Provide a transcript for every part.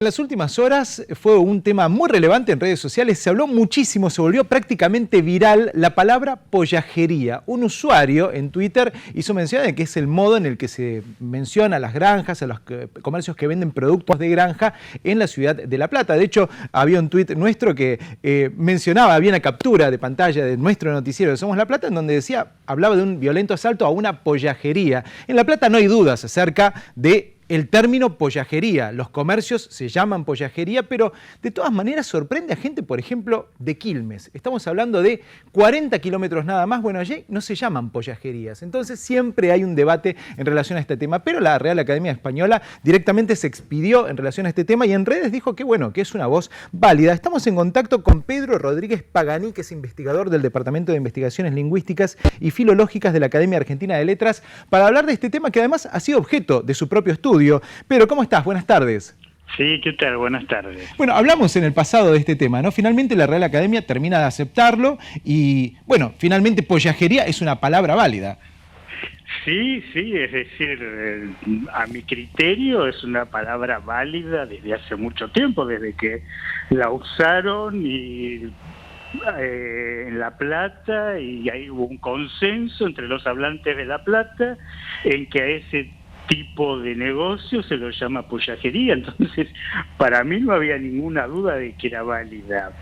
En las últimas horas fue un tema muy relevante en redes sociales, se habló muchísimo, se volvió prácticamente viral la palabra pollajería. Un usuario en Twitter hizo mención de que es el modo en el que se menciona a las granjas, a los comercios que venden productos de granja en la ciudad de La Plata. De hecho, había un tuit nuestro que mencionaba, había una captura de pantalla de nuestro noticiero de Somos La Plata, en donde hablaba de un violento asalto a una pollajería. En La Plata no hay dudas acerca de el término pollajería. Los comercios se llaman pollajería, pero de todas maneras sorprende a gente, por ejemplo, de Quilmes. Estamos hablando de 40 kilómetros nada más. Bueno, allí no se llaman pollajerías. Entonces siempre hay un debate en relación a este tema, pero la Real Academia Española directamente se expidió en relación a este tema y en redes dijo que, bueno, que es una voz válida. Estamos en contacto con Pedro Rodríguez Paganí, que es investigador del Departamento de Investigaciones Lingüísticas y Filológicas de la Academia Argentina de Letras, para hablar de este tema que además ha sido objeto de su propio estudio. Pedro, ¿cómo estás? Buenas tardes. Sí, ¿qué tal? Buenas tardes. Bueno, hablamos en el pasado de este tema, ¿no? Finalmente la Real Academia termina de aceptarlo y, bueno, finalmente pollajería es una palabra válida. Sí, es decir, a mi criterio es una palabra válida desde hace mucho tiempo, desde que la usaron en La Plata, y ahí hubo un consenso entre los hablantes de La Plata en que a ese tipo de negocio se lo llama pollajería. Entonces para mí no había ninguna duda de que era válida.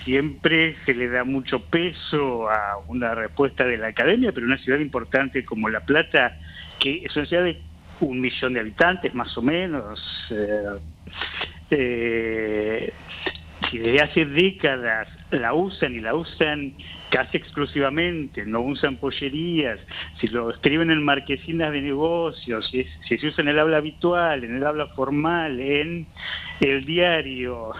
Siempre se le da mucho peso a una respuesta de la academia, pero una ciudad importante como La Plata, que es una ciudad de 1 millón de habitantes más o menos, si desde hace décadas la usan casi exclusivamente, no usan pollerías, si lo escriben en marquesinas de negocios, si se usa en el habla habitual, en el habla formal, en el diario,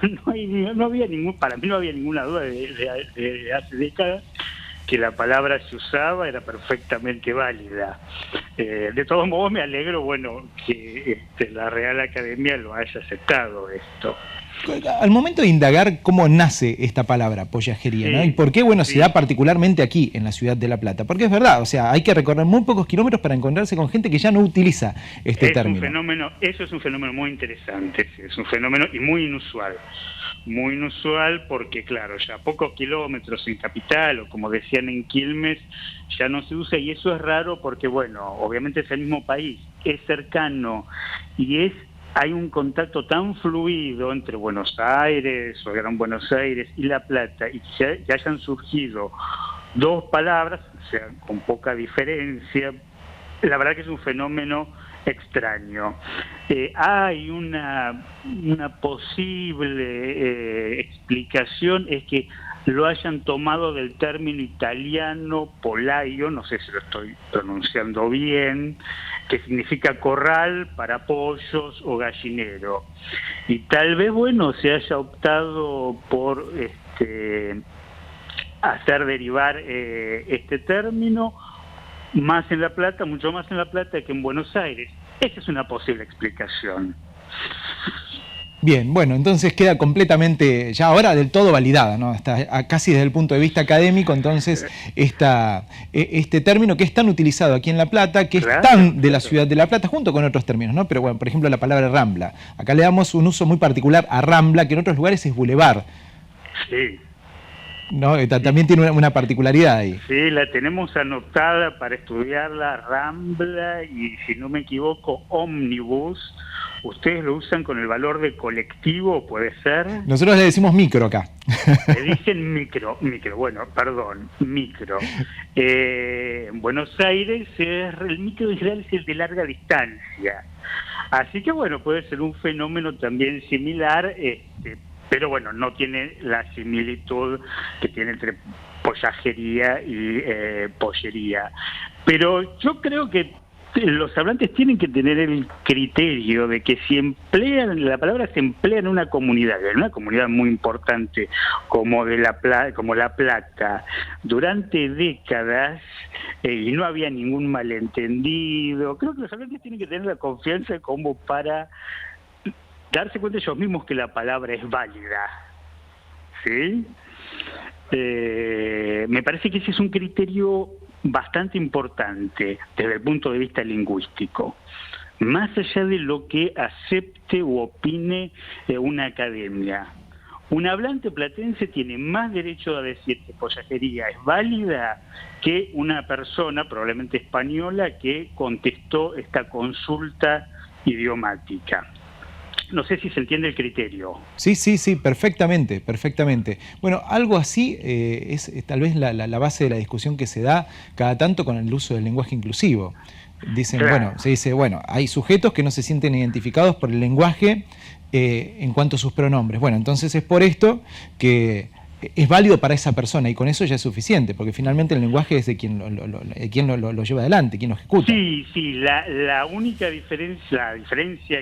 para mí no había ninguna duda de hace décadas que la palabra se usaba, era perfectamente válida. De todos modos me alegro, bueno, que la Real Academia lo haya aceptado esto. Al momento de indagar cómo nace esta palabra, pollajería, ¿no? Y por qué, bueno, se da particularmente aquí, en la ciudad de La Plata. Porque es verdad, o sea, hay que recorrer muy pocos kilómetros para encontrarse con gente que ya no utiliza este término. Eso es un fenómeno muy interesante, es un fenómeno y muy inusual. Muy inusual porque, claro, ya a pocos kilómetros en Capital, o como decían en Quilmes, ya no se usa, y eso es raro porque, bueno, obviamente es el mismo país, es cercano, y hay un contacto tan fluido entre Buenos Aires, o Gran Buenos Aires, y La Plata, y que hayan surgido dos palabras, o sea, con poca diferencia. La verdad que es un fenómeno extraño. Hay una posible explicación, es que lo hayan tomado del término italiano polaio, no sé si lo estoy pronunciando bien, que significa corral para pollos o gallinero. Y tal vez, bueno, se haya optado por hacer derivar este término más en La Plata, mucho más en La Plata que en Buenos Aires. Esa es una posible explicación. Bien, bueno, entonces queda completamente, ya ahora del todo validada, ¿no? Hasta casi desde el punto de vista académico, entonces este término que es tan utilizado aquí en La Plata, que es tan de la ciudad de La Plata, junto con otros términos, ¿no? Pero bueno, por ejemplo, la palabra rambla. Acá le damos un uso muy particular a rambla, que en otros lugares es bulevar. Sí. ¿No? También tiene una particularidad ahí. Sí, la tenemos anotada para estudiarla, rambla, y si no me equivoco, ómnibus. ¿Ustedes lo usan con el valor de colectivo, puede ser? Nosotros le decimos micro acá. Le dicen micro, bueno, perdón, micro. En Buenos Aires el micro en general es el de larga distancia. Así que bueno, puede ser un fenómeno también similar, pero bueno, no tiene la similitud que tiene entre pollajería y pollería. Pero yo creo que los hablantes tienen que tener el criterio de que si la palabra se emplea en una comunidad muy importante como La Plata, durante décadas, y no había ningún malentendido, creo que los hablantes tienen que tener la confianza como para darse cuenta ellos mismos que la palabra es válida. ¿Sí? Me parece que ese es un criterio bastante importante desde el punto de vista lingüístico. más allá de lo que acepte u opine una academia. Un hablante platense tiene más derecho a decir que pollajería es válida que una persona, probablemente española, que contestó esta consulta idiomática. No sé si se entiende el criterio. Sí, sí, sí, perfectamente, perfectamente. Bueno, algo así es tal vez la base de la discusión que se da cada tanto con el uso del lenguaje inclusivo. Dicen, Claro. bueno, se dice, bueno, hay sujetos que no se sienten identificados por el lenguaje en cuanto a sus pronombres. Bueno, entonces es por esto que es válido para esa persona y con eso ya es suficiente, porque finalmente el lenguaje es de quien lo lleva adelante, quien lo ejecuta. Sí, sí, la única diferencia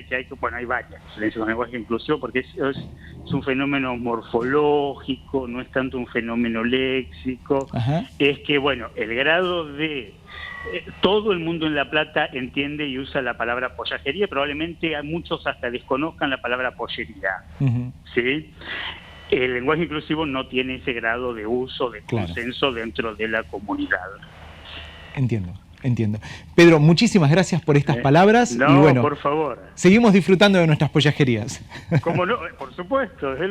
que hay, bueno, hay varias diferencias con el lenguaje inclusivo, porque es un fenómeno morfológico, no es tanto un fenómeno léxico. Ajá. Es que, bueno, el grado de... todo el mundo en La Plata entiende y usa la palabra pollajería, probablemente a muchos hasta desconozcan la palabra pollería, ¿sí? El lenguaje inclusivo no tiene ese grado de uso, de consenso dentro de la comunidad. Entiendo, entiendo. Pedro, muchísimas gracias por estas palabras. No, y bueno, por favor. seguimos disfrutando de nuestras pollajerías. ¿Cómo no? Por supuesto, desde